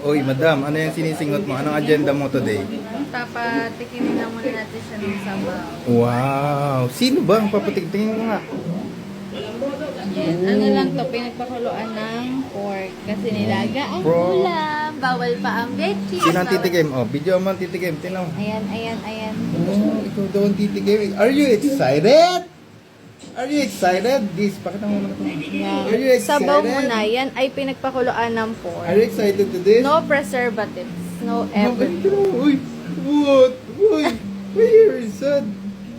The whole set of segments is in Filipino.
Uy, madam, ano yung sinisingot mo? Anong agenda mo today? Papatikimin lang muna natin siya ng sabaw. Wow! Sino ba ang papatigtingin mo nga? Yan. Ano lang to, pinagpakuluan ng pork. Kasi nilaga ang Pork. ulam. Bawal pa ang veggies. Sino ang titikim? Oh, video mo ang titikim. Tinaw. Ayan, ayan, ayan. Oh, ikaw daw ang titikim. Are you excited? Are you excited? This, pakita mo muna ito. Are you excited? Sabaw muna. Yan ay pinagpakuluan ng pork. Are you excited to this? No preservatives. No everything. Uy, what? Uy, why are you sad?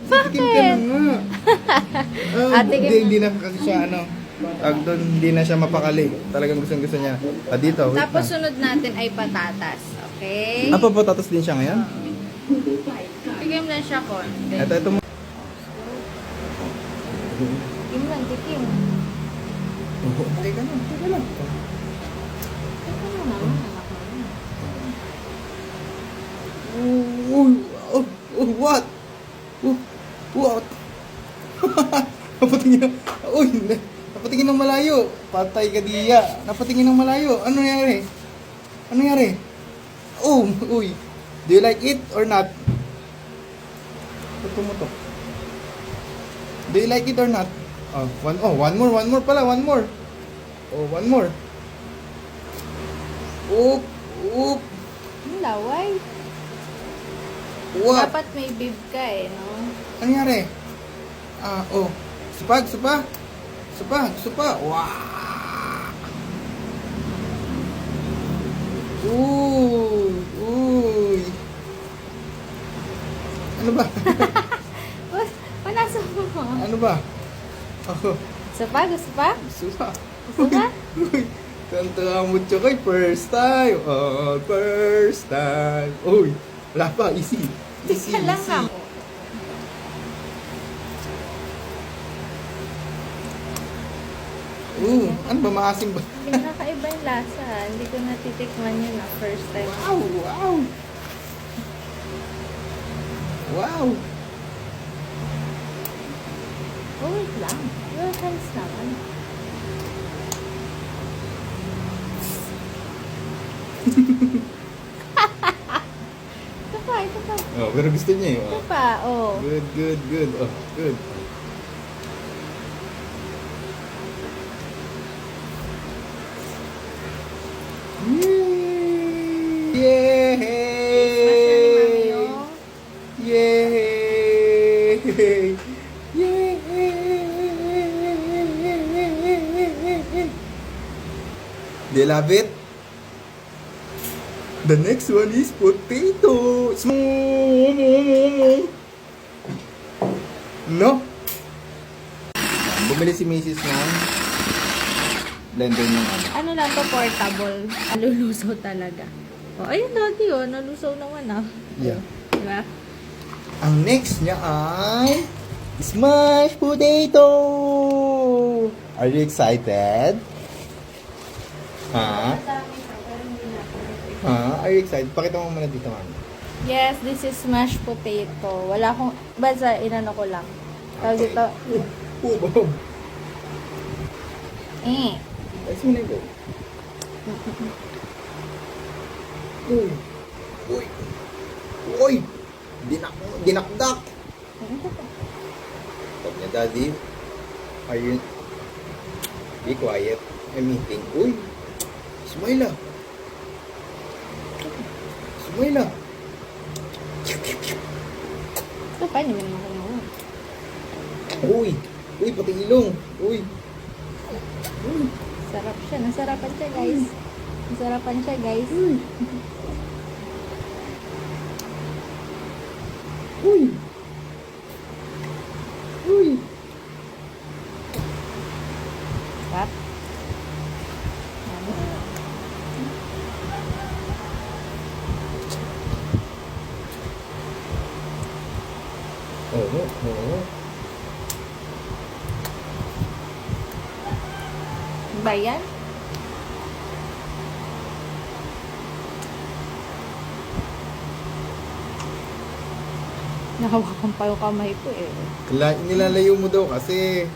Titikim ka na nga. Hindi na kasi siya doon hindi na siya mapakali. Talagang gusto niya. Dito, wait Tapos na. sunod natin ay patatas. Okay? Papatatas din siya ngayon? Tikim lang siya konti. Ito mo. Tikim lang, tikim. Teka lang, teka lang. Tikim lang naman, anak mo. What? What? Napatingin ng... Uy, napatingin ng malayo. Patay ka diya. Napatingin ng malayo. Ano nangyari? Ano nangyari? Oh, uy. Do you like it or not? Ito mo to. Do you like it or not? One more pala, one more. Oh, one more. Oop. Ang laway. What? Dapat may bib ka no? Ano nangyari? Supa. Wow! Uy! Ano ba? Panasa mo. Ano ba? Oh, Gusto pa? Gusto pa? supa. Gusto pa? Uy! Kanta mo siya kay first time. First time. Uy! Wala pa, easy. Easy. Tika lang ha. Ano ba, maasim ba? Pinakaiba yung lasa. Hindi ko natitikman yun na first time. Wow! Oh, wait lang. Your hands naman. Ito pa. Oh, pero gusto niya eh. Ito pa, oh. Good. Oh, good. Yay! Yay! Do you love it? The next one is potato. No? Bumili si Mrs. ng blender niya. Ano lang to, portable. Lulusaw talaga. Oh, ayun dati nalusaw naman Yeah. Diba? Ang next niya ay smashed potato. Are you excited? Ha? Are you excited? Pakita mo muna dito, ma'am. Yes, this is mashed potato. Wala akong, basta inano ko lang. Tawag dito, Bob. Ayos mo na ito. Uy! Dinakdak! Sabi niya, Daddy, are you... Be quiet. I'm eating. Uy! Smile ah! Smile ah! Ito pa, hindi mo naman kanya. Uy! Uy, pati ilong! Uy! Sarap siya. Nasarapan siya, guys. Nasarapan siya, guys. Uy! Sarap. Oo. Ba yan? Nahawakan pa yung kamay ko eh. Nilalayo mo daw kasi.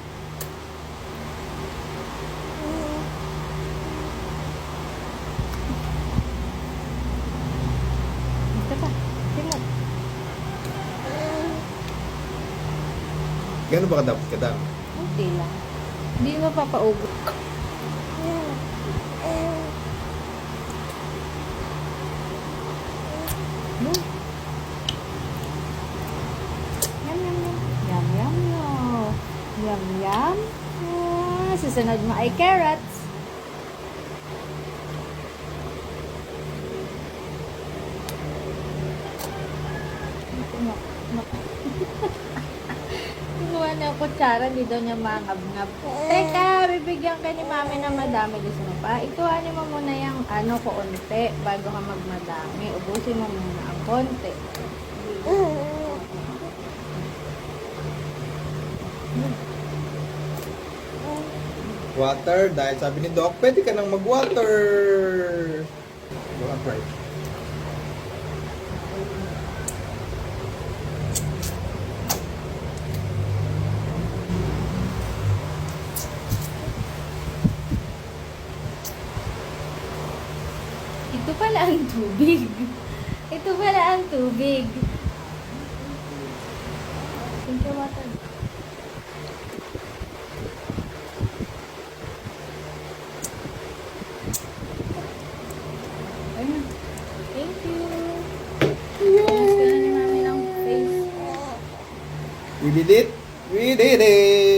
Gano'n ba dapat kadami? Okay lang. Hindi mo papaubos. Yum, yum, yum. Yum, yum, yum. Yum, yum. Susunod mo ay carrots. Kinuha na yung kutsara, hindi daw niya mangab-ngab. Teka, bibigyan ka ni mami ng madami. Gusto mo pa? Ikuhanin mo muna yung ano ko unti bago ka magmadami. Ubusin mo muna ang konti. Water, dahil sabi ni Doc, pwede ka nang mag-water. Water. Ito pala ang tubig. Ito pala ang tubig. Thank you, water. Ayun. Thank you. Gusto na ni mami ng face. We did it! We did it!